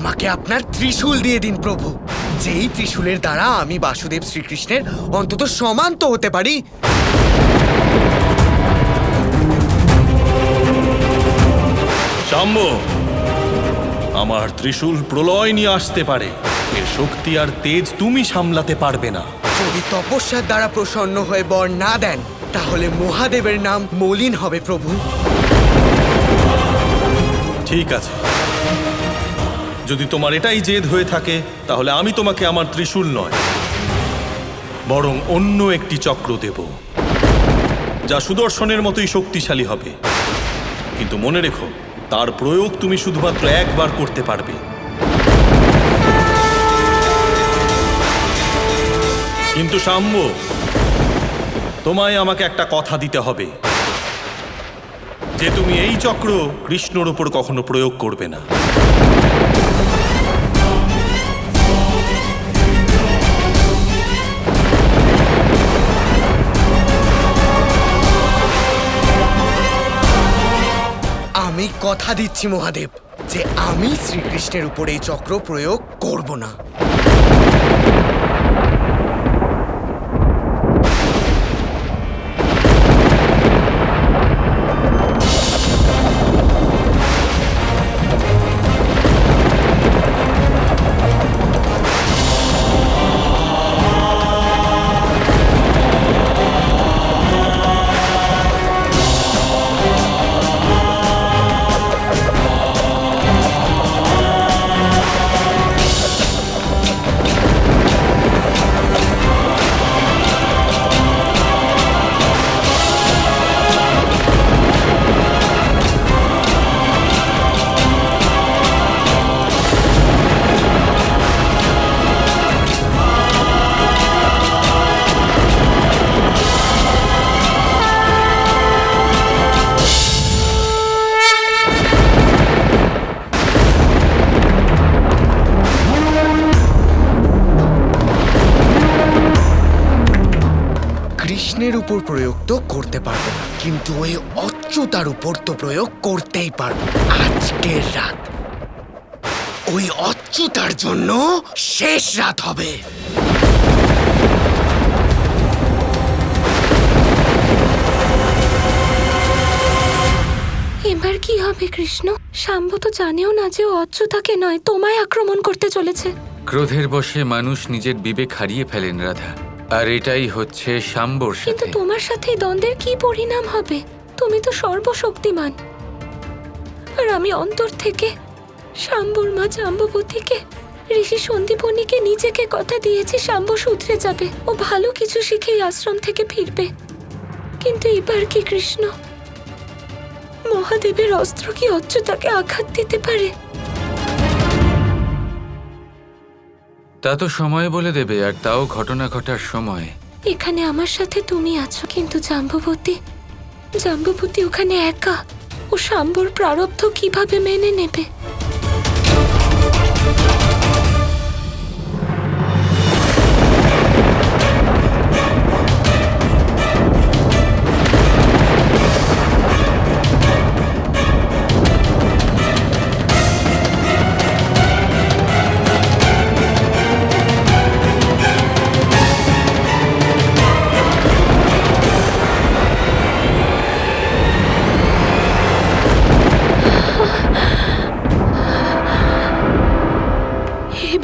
আমাকে আপনার ত্রিশূল দিয়ে দিন প্রভু, যেই ত্রিশূলের দ্বারা আমি বাসুদেব শ্রীকৃষ্ণের অন্তত সমান তো হতে পারি। শাম্ব, আমার ত্রিশূল প্রলয় নিয়ে আসতে পারে, এর শক্তি আর তেজ তুমি সামলাতে পারবে না। যদি তপস্যার দ্বারা প্রসন্ন হয়ে বর না দেন, তাহলে মহাদেবের নাম মলিন হবে প্রভু। ঠিক আছে, যদি তোমার এটাই জেদ হয়ে থাকে, তাহলে আমি তোমাকে আমার ত্রিশূল নয়, বরং অন্য একটি চক্র দেব, যা সুদর্শনের মতোই শক্তিশালী হবে। কিন্তু মনে রেখো, তার প্রয়োগ তুমি শুধুমাত্র একবার করতে পারবে। কিন্তু শাম্ব, তোমায় আমাকে একটা কথা দিতে হবে যে তুমি এই চক্র কৃষ্ণর উপর কখনো প্রয়োগ করবে না। আমি কথা দিচ্ছি মহাদেব যে আমি শ্রীকৃষ্ণের উপর এই চক্র প্রয়োগ করব না। কৃষ্ণের উপর প্রয়োগ তো করতে পারবো না, কিন্তু ওই অচ্যুতার উপর তো প্রয়োগ করতেই পারবো। আজকের রাত ওই অচ্যুতার জন্য শেষ রাত হবে। এবার কি হবে কৃষ্ণ? শাম্ব তো জানেও না যে ও অচ্যুতাকে নয়, তোমায় আক্রমণ করতে চলেছে। ক্রোধের বশে মানুষ নিজের বিবেক হারিয়ে ফেলেন রাধা, আর এটাই হচ্ছে শাম্বর কিন্তু সাথে। তোমার সাথে এই দ্বন্দ্বের কি পরিণাম হবে? তুমি তো সর্বশক্তিমান, আর আমি অন্তর থেকে শাম্বর মা জাম্ববতীকে, ঋষি সন্দীপনীকে নিজেকে কথা দিয়েছি শাম্ব শুধরে যাবে, ও ভালো কিছু শিখে এই আশ্রম থেকে ফিরবে। কিন্তু এবার কি কৃষ্ণ? মহাদেবের অস্ত্র কি অচ্যুতাকে আঘাত দিতে পারে? তা তো সময় বলে দেবে, আর তাও ঘটনা ঘটার সময়। এখানে আমার সাথে তুমি আছো, কিন্তু জাম্ববতী ওখানে একা। ও শাম্বর প্রারব্ধ কিভাবে মেনে নেবে?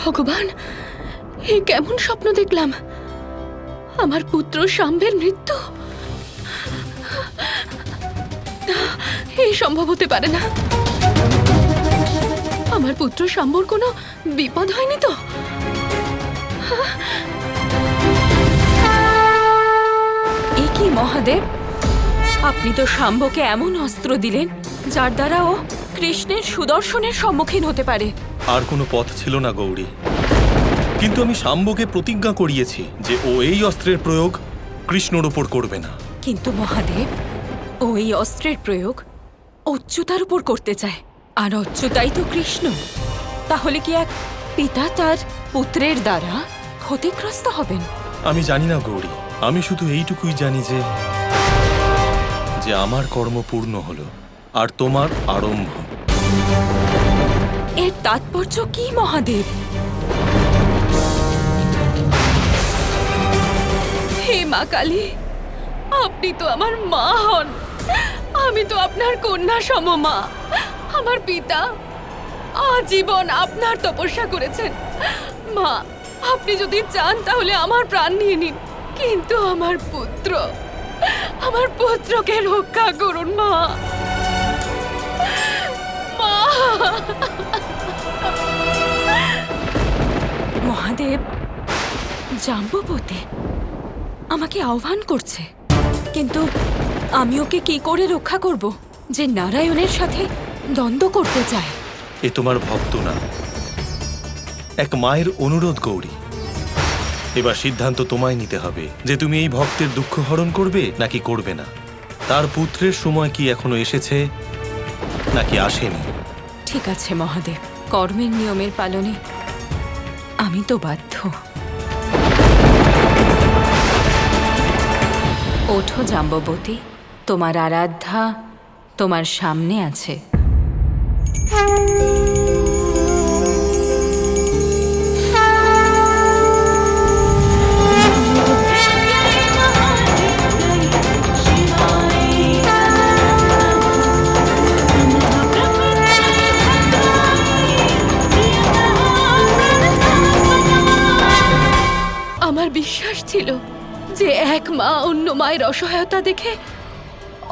ভগবান, এ কেমন স্বপ্ন দেখলাম? আমার পুত্র শাম্বের মৃত্যু? এই সম্ভব হতে পারে না। আমার পুত্র শাম্বর কোনো বিপদ হয়নি তো? এ কি মহাদেব, আপনি তো শাম্বকে এমন অস্ত্র দিলেন যার দ্বারা ও কৃষ্ণের সুদর্শনের সম্মুখীন হতে পারে। আর কোনো পথ ছিল না গৌরী, কিন্তু আমি শাম্বকে প্রতিজ্ঞা করিয়েছি যে ও এই অস্ত্রের প্রয়োগ কৃষ্ণর উপর করবে না। কিন্তু মহাদেব, ও এই অস্ত্রের প্রয়োগ অচ্যুতার উপর করতে চায়, আর অচ্যুতাই তো কৃষ্ণ। তাহলে কি এক পিতা তার পুত্রের দ্বারা ক্ষতিগ্রস্ত হবেন? আমি জানি না গৌরী, আমি শুধু এইটুকুই জানি যে আমার কর্ম পূর্ণ হলো আর তোমার আরম্ভ। এর তাৎপর্য কি মহাদেব? হে মা কালী, আপনি তো আমার মা হন, আমি তো আপনার কন্যা সম মা। আমার পিতা আজীবন আপনার তপস্যা করেছেন। মা, আপনি যদি চান তাহলে আমার প্রাণ নিয়ে নিন, কিন্তু আমার পুত্রকে রক্ষা করুন মা। মা! মহাদেব, জাম্ববতী আমাকে আহ্বান করছে, কিন্তু আমি ওকে কি করে রক্ষা করব যে নারায়ণের সাথে দ্বন্দ্ব করতে চায়? এ তোমার ভক্ত না, এক মায়ের অনুরোধ গৌরী। এবার সিদ্ধান্ত তোমায় নিতে হবে যে তুমি এই ভক্তের দুঃখ হরণ করবে নাকি করবে না। তার পুত্রের সময় কি এখনো এসেছে নাকি আসেনি? ঠিক আছে মহাদেব, কর্মের নিয়মের পালনে আমি তো বাধ্য। ওঠো জাম্ববতী, তোমার আরাধ্যা তোমার সামনে আছে। আমার বিশ্বাস ছিল যে এক মা অন্য মায়ের অসহায়তা দেখে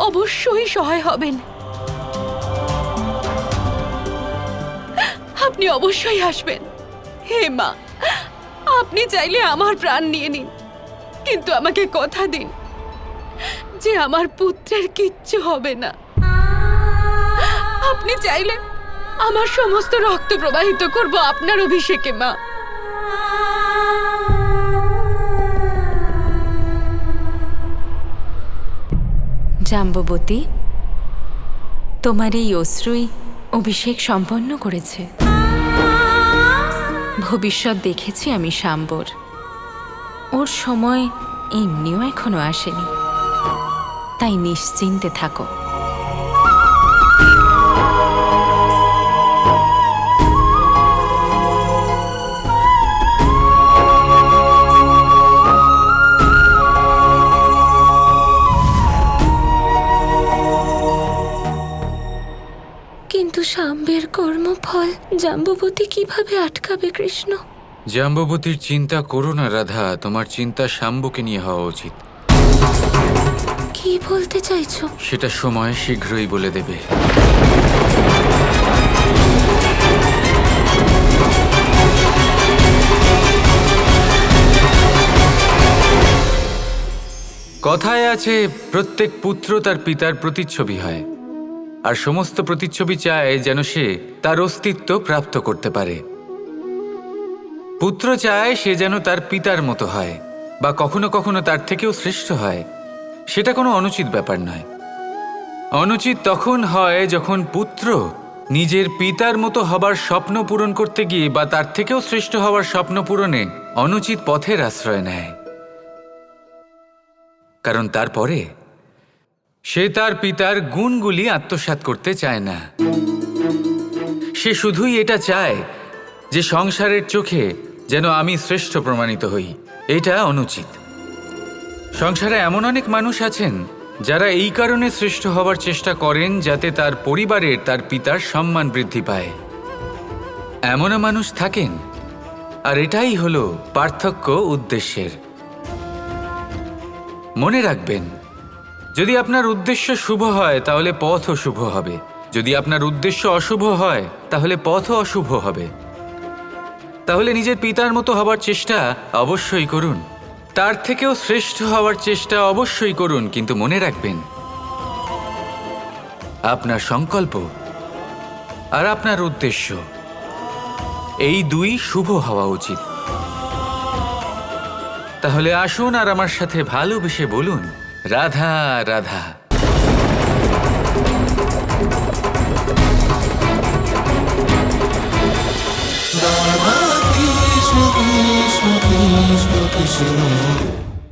অবশ্যই সহায় হবেন। আপনি অবশ্যই আসবেন। হে মা, আপনি চাইলে আমার প্রাণ নিয়ে নিন, কিন্তু আমাকে কথা দিন যে আমার পুত্রের কিচ্ছু হবে না। আপনি চাইলে আমার সমস্ত রক্ত প্রবাহিত করব আপনার অভিষেকে মা। জাম্ববতী, তোমার এই অশ্রুই অভিষেক সম্পন্ন করেছে। ভবিষ্যৎ দেখেছি আমি শাম্বর, ওর সময় এমনিও এখনো আসেনি, তাই নিশ্চিন্তে থাকো। কিন্তু শাম্বের কর্মফল জাম্ববতী কিভাবে আটকাবে কৃষ্ণ? জাম্ববতীর চিন্তা করো না রাধা, তোমার চিন্তা শাম্বকে নিয়ে হওয়া উচিত। কি বলতে চাইছো? সেটা সময় শীঘ্রই বলে দেবে। কথায় আছে, প্রত্যেক পুত্র তার পিতার প্রতিচ্ছবি হয়, আর সমস্ত প্রতিচ্ছবি চায় যেন সে তার অস্তিত্ব প্রাপ্ত করতে পারে। পুত্র চায় সে যেন তার পিতার মতো হয়, বা কখনো কখনো তার থেকেও শ্রেষ্ঠ হয়। সেটা কোনো অনুচিত ব্যাপার নয়। অনুচিত তখন হয় যখন পুত্র নিজের পিতার মতো হবার স্বপ্ন পূরণ করতে গিয়ে বা তার থেকেও শ্রেষ্ঠ হওয়ার স্বপ্ন পূরণে অনুচিত পথের আশ্রয় নেয়। কারণ তারপরে সে তার পিতার গুণগুলি আত্মসাৎ করতে চায় না। সে শুধুই এটা চায় যে সংসারের চোখে যেন আমি শ্রেষ্ঠ প্রমাণিত হই। এটা অনুচিত। সংসারে এমন অনেক মানুষ আছেন যারা এই কারণে শ্রেষ্ঠ হওয়ার চেষ্টা করেন যাতে তার পরিবারের তার পিতার সম্মান বৃদ্ধি পায়। এমনও মানুষ থাকেন, আর এটাই হলো পার্থক্য উদ্দেশ্যের। মনে রাখবেন, যদি আপনার উদ্দেশ্য শুভ হয় তাহলে পথও শুভ হবে, যদি আপনার উদ্দেশ্য অশুভ হয় তাহলে পথও অশুভ হবে। তাহলে নিজের পিতার মতো হবার চেষ্টা অবশ্যই করুন, তার থেকেও শ্রেষ্ঠ হওয়ার চেষ্টা অবশ্যই করুন, কিন্তু মনে রাখবেন আপনার সংকল্প আর আপনার উদ্দেশ্য এই দুই শুভ হওয়া উচিত। তাহলে আসুন আর আমার সাথে ভালোবেসে বলুন, Radha Radha. Krishna Krishna Krishna Krishna